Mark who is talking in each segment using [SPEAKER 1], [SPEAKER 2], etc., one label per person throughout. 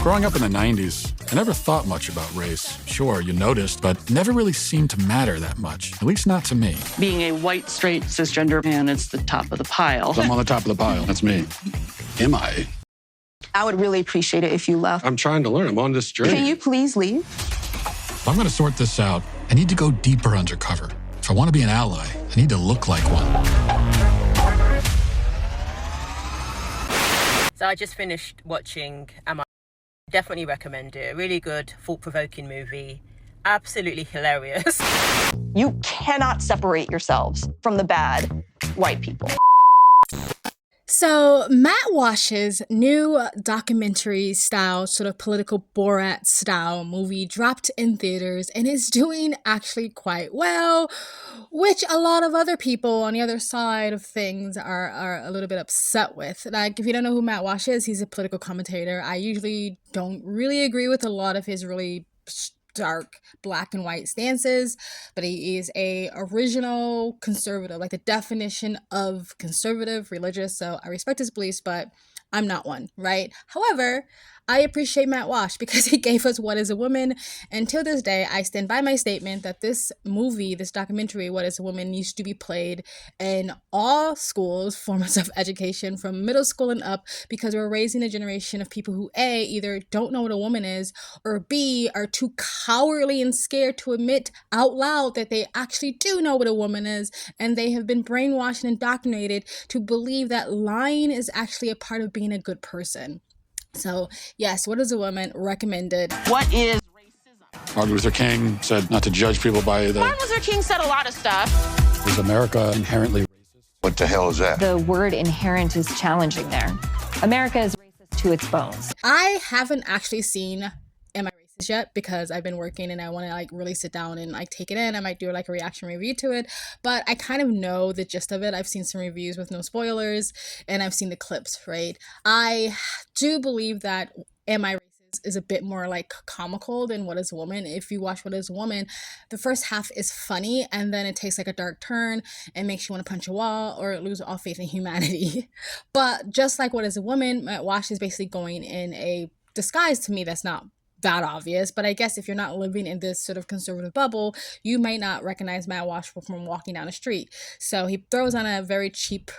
[SPEAKER 1] Growing up in the 90s, I never thought much about race. Sure, you noticed, but never really seemed to matter that much, at least not to me.
[SPEAKER 2] Being a white, straight, cisgender man, it's the top of the pile.
[SPEAKER 1] I'm on the top of the pile. That's me. Am I?
[SPEAKER 3] I would really appreciate it if you left.
[SPEAKER 4] I'm trying to learn. I'm on this journey.
[SPEAKER 3] Can you please leave?
[SPEAKER 1] If I'm going to sort this out, I need to go deeper undercover. If I want to be an ally, I need to look like one.
[SPEAKER 5] So I just finished watching Am I? Definitely recommend it. Really good, thought-provoking movie. Absolutely hilarious.
[SPEAKER 3] You cannot separate yourselves from the bad white people.
[SPEAKER 6] So Matt Walsh's new documentary style, sort of political Borat style movie dropped in theaters and is doing actually quite well, which a lot of other people on the other side of things are a little bit upset with. Like, if you don't know who Matt Walsh is, he's a political commentator. I usually don't really agree with a lot of his really dark black and white stances, but he is a original conservative, like the definition of conservative, religious. So I respect his beliefs, but I'm not one, right? However, I appreciate Matt Walsh because he gave us What is a Woman, and till this day I stand by my statement that this movie, this documentary, What is a Woman, needs to be played in all schools, forms of education from middle school and up, because we're raising a generation of people who A, either don't know what a woman is, or B, are too cowardly and scared to admit out loud that they actually do know what a woman is, and they have been brainwashed and indoctrinated to believe that lying is actually a part of being a good person. So, yes, What is a Woman? Recommended.
[SPEAKER 2] What is racism?
[SPEAKER 1] Martin Luther King said not to judge people by the...
[SPEAKER 2] Martin Luther King said a lot of stuff.
[SPEAKER 1] Is America inherently racist?
[SPEAKER 4] What the hell is that?
[SPEAKER 7] The word inherent is challenging there. America is racist to its bones.
[SPEAKER 6] I haven't actually seen Am I Racist yet because I've been working and I want to like really sit down and like take it in. I might do like a reaction review to it, but I kind of know the gist of it. I've seen some reviews with no spoilers and I've seen the clips, right? I do believe that Am I Racist is a bit more like comical than What is a Woman. If you watch What is a Woman, the first half is funny and then it takes like a dark turn and makes you want to punch a wall or lose all faith in humanity. But just like What is a Woman, Matt Walsh is basically going in a disguise to me that's not that obvious, but I guess if you're not living in this sort of conservative bubble, you might not recognize Matt Walsh from walking down the street. So he throws on a very cheap,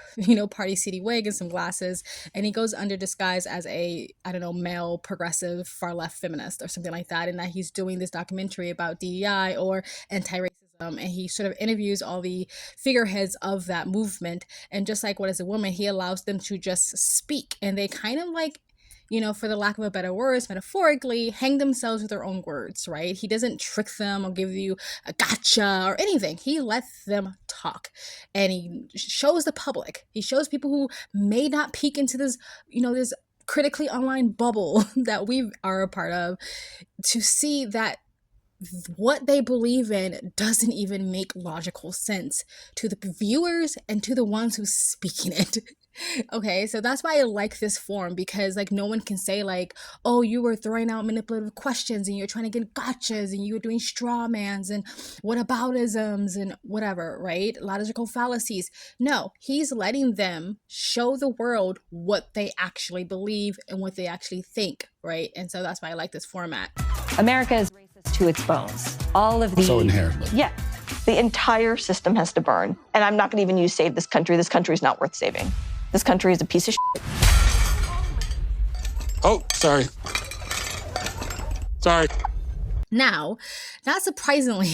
[SPEAKER 6] Party City wig and some glasses, and he goes under disguise as a, I don't know, male progressive far left feminist or something like that, and that he's doing this documentary about DEI or anti-racism. And he sort of interviews all the figureheads of that movement, and just like What is a Woman, he allows them to just speak, and they kind of like, for the lack of a better words, metaphorically, hang themselves with their own words, right? He doesn't trick them or give you a gotcha or anything. He lets them talk. And he shows the public. He shows people who may not peek into this, this critically online bubble that we are a part of, to see that what they believe in doesn't even make logical sense to the viewers and to the ones who's speaking it. Okay, so that's why I like this form, because like no one can say like, oh, you were throwing out manipulative questions and you're trying to get gotchas and you were doing straw mans and whataboutisms and whatever, right? Logical fallacies. No, he's letting them show the world what they actually believe and what they actually think, right? And so that's why I like this format.
[SPEAKER 7] America is racist to its bones. All of the...
[SPEAKER 1] So inherently.
[SPEAKER 7] Yeah.
[SPEAKER 3] The entire system has to burn. And I'm not going to even use save this country. This country is not worth saving. This country is a piece of shit.
[SPEAKER 1] Oh, sorry. Sorry.
[SPEAKER 6] Now, not surprisingly,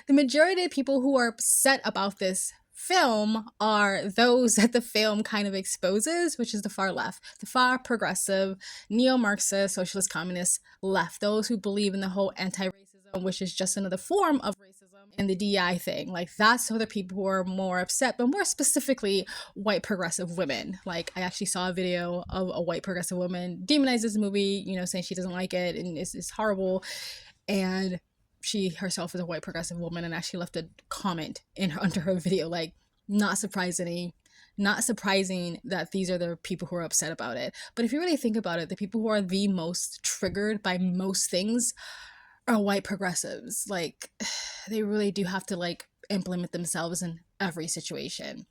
[SPEAKER 6] the majority of people who are upset about this film are those that the film kind of exposes, which is the far left, the far progressive, neo-Marxist, socialist, communist left, those who believe in the whole anti-racism, which is just another form of racism, and the DI thing. Like, that's the people who are more upset, but more specifically, white progressive women. Like, I actually saw a video of a white progressive woman demonize this movie, saying she doesn't like it and it's horrible. And she herself is a white progressive woman and actually left a comment under her video, like, not surprising that these are the people who are upset about it. But if you really think about it, the people who are the most triggered by most things are white progressives. Like, they really do have to like implement themselves in every situation.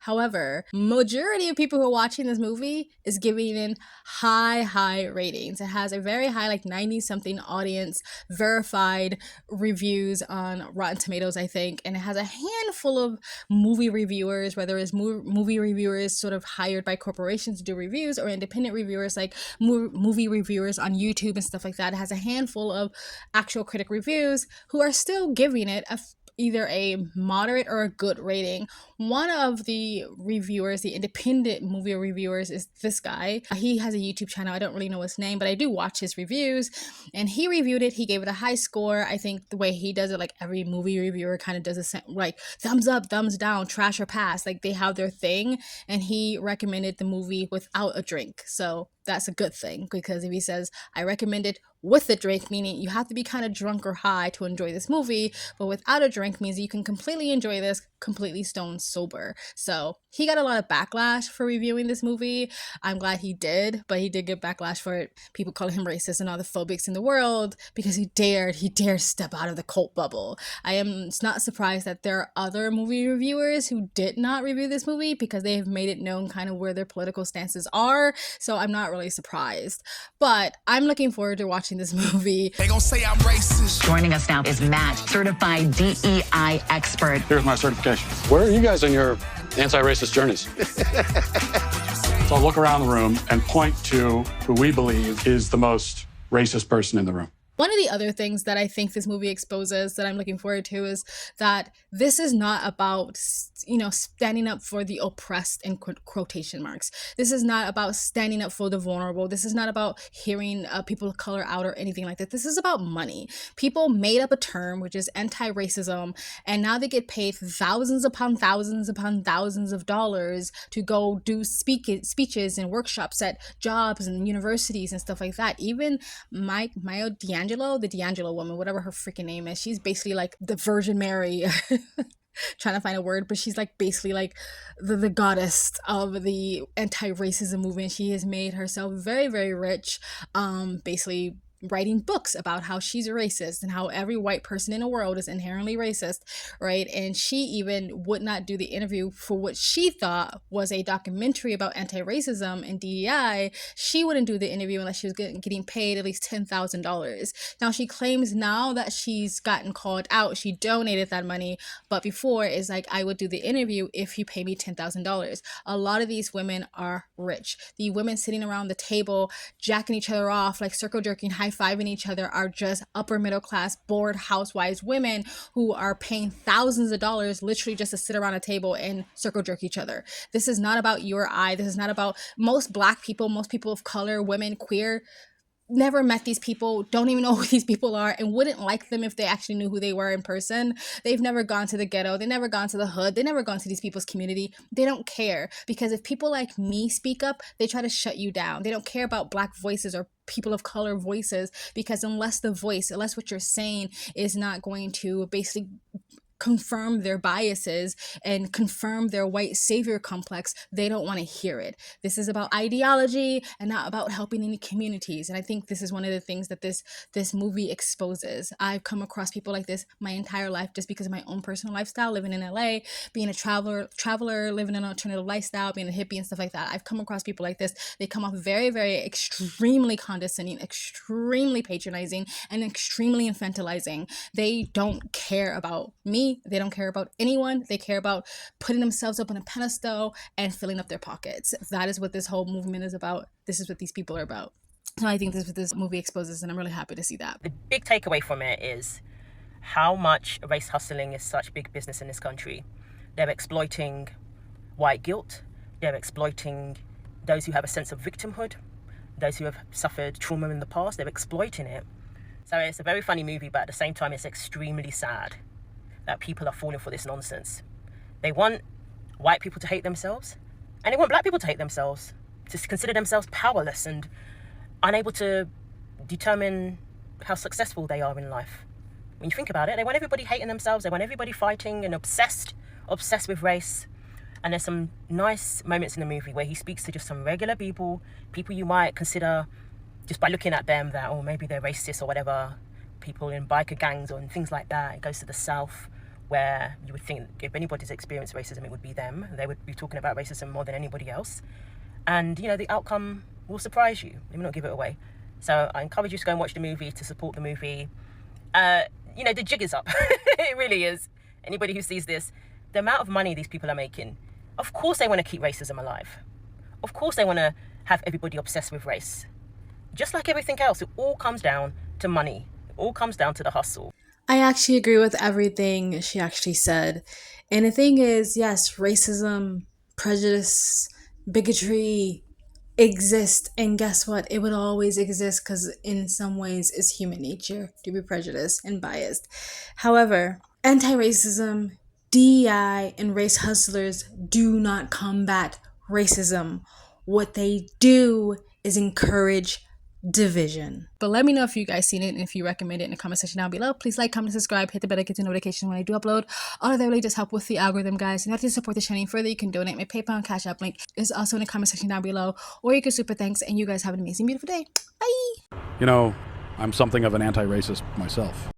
[SPEAKER 6] However, majority of people who are watching this movie is giving it high ratings. It has a very high, like 90-something audience, verified reviews on Rotten Tomatoes, I think. And it has a handful of movie reviewers, whether it's movie reviewers sort of hired by corporations to do reviews or independent reviewers like movie reviewers on YouTube and stuff like that. It has a handful of actual critic reviews who are still giving it either a moderate or a good rating. One of the reviewers, the independent movie reviewers, is this guy. He has a YouTube channel. I don't really know his name, but I do watch his reviews. And he reviewed it. He gave it a high score. I think the way he does it, like every movie reviewer kind of does the same, like thumbs up, thumbs down, trash or pass. Like they have their thing. And he recommended the movie without a drink. So that's a good thing, because if he says, I recommend it with a drink, meaning you have to be kind of drunk or high to enjoy this movie, but without a drink means you can completely enjoy this completely stone sober. So he got a lot of backlash for reviewing this movie. I'm glad he did, but he did get backlash for it. People calling him racist and all the phobics in the world because he dared step out of the cult bubble. I am not surprised that there are other movie reviewers who did not review this movie because they have made it known kind of where their political stances are. So I'm not really surprised, but I'm looking forward to watching this movie.
[SPEAKER 8] They gonna say I'm racist.
[SPEAKER 9] Joining us now is Matt, certified DEI expert.
[SPEAKER 4] Here's my certification. Where are you guys on your anti-racist journeys?
[SPEAKER 1] So I'll look around the room and point to who we believe is the most racist person in the room.
[SPEAKER 6] One of the other things that I think this movie exposes that I'm looking forward to is that this is not about, standing up for the oppressed in quotation marks. This is not about standing up for the vulnerable. This is not about hearing people of color out or anything like that. This is about money. People made up a term, which is anti-racism, and now they get paid thousands upon thousands upon thousands of dollars to go do speeches and workshops at jobs and universities and stuff like that. Even Maya the D'Angelo woman, whatever her freaking name is, she's basically like the Virgin Mary. Trying to find a word, but she's like basically like the goddess of the anti-racism movement. She has made herself very, very rich, basically writing books about how she's a racist and how every white person in the world is inherently racist, right? And she even would not do the interview for what she thought was a documentary about anti-racism and DEI. She wouldn't do the interview unless she was getting paid at least $10,000. Now she claims now that she's gotten called out, she donated that money, but before is like, I would do the interview if you pay me $10,000. A lot of these women are rich. The women sitting around the table jacking each other off, like circle jerking, high-fiving each other, are just upper middle class bored housewives women who are paying thousands of dollars literally just to sit around a table and circle jerk each other. This is not about you or I. This is not about most Black people, most people of color, women, queer, never met these people, don't even know who these people are, and wouldn't like them if they actually knew who they were in person. They've never gone to the ghetto. They've never gone to the hood. They've never gone to these people's community. They don't care, because if people like me speak up, they try to shut you down. They don't care about Black voices or people of color voices, because unless what you're saying is not going to basically confirm their biases and confirm their white savior complex, they don't want to hear it. This is about ideology and not about helping any communities. And I think this is one of the things that this movie exposes. I've come across people like this my entire life just because of my own personal lifestyle, living in LA, being a traveler, living an alternative lifestyle, being a hippie and stuff like that. I've come across people like this. They come off very, very extremely condescending, extremely patronizing, and extremely infantilizing. They don't care about me. They don't care about anyone. They care about putting themselves up on a pedestal and filling up their pockets. That is what this whole movement is about. This is what these people are about. So I think this is what this movie exposes, and I'm really happy to see that.
[SPEAKER 5] The big takeaway from it is how much race hustling is such big business in this country. They're exploiting white guilt. They're exploiting those who have a sense of victimhood, those who have suffered trauma in the past. They're exploiting it. So it's a very funny movie, but at the same time, it's extremely sad that people are falling for this nonsense. They want white people to hate themselves, and they want Black people to hate themselves, to consider themselves powerless and unable to determine how successful they are in life. When you think about it, they want everybody hating themselves, they want everybody fighting and obsessed with race. And there's some nice moments in the movie where he speaks to just some regular people you might consider just by looking at them that, oh, maybe they're racist or whatever, people in biker gangs or things like that. It goes to the South, where you would think if anybody's experienced racism, it would be them. They would be talking about racism more than anybody else. And, you know, the outcome will surprise you. Let me not give it away. So I encourage you to go and watch the movie, to support the movie. You know, the jig is up. It really is. Anybody who sees this, the amount of money these people are making, of course they want to keep racism alive. Of course they want to have everybody obsessed with race. Just like everything else, it all comes down to money. It all comes down to the hustle.
[SPEAKER 6] I actually agree with everything she actually said. And the thing is, yes, racism, prejudice, bigotry exist. And guess what? It would always exist because in some ways it's human nature to be prejudiced and biased. However, anti-racism, DEI, and race hustlers do not combat racism. What they do is encourage division. But let me know if you guys seen it and if you recommend it in the comment section down below. Please like, comment, subscribe, hit the bell to get the notifications when I do upload. All of that really does help with the algorithm, guys. And if you support the channel further, you can donate. My PayPal and Cash App link is also in the comment section down below. Or you can super thanks, and you guys have an amazing, beautiful day. Bye!
[SPEAKER 8] You know, I'm something of an anti-racist myself.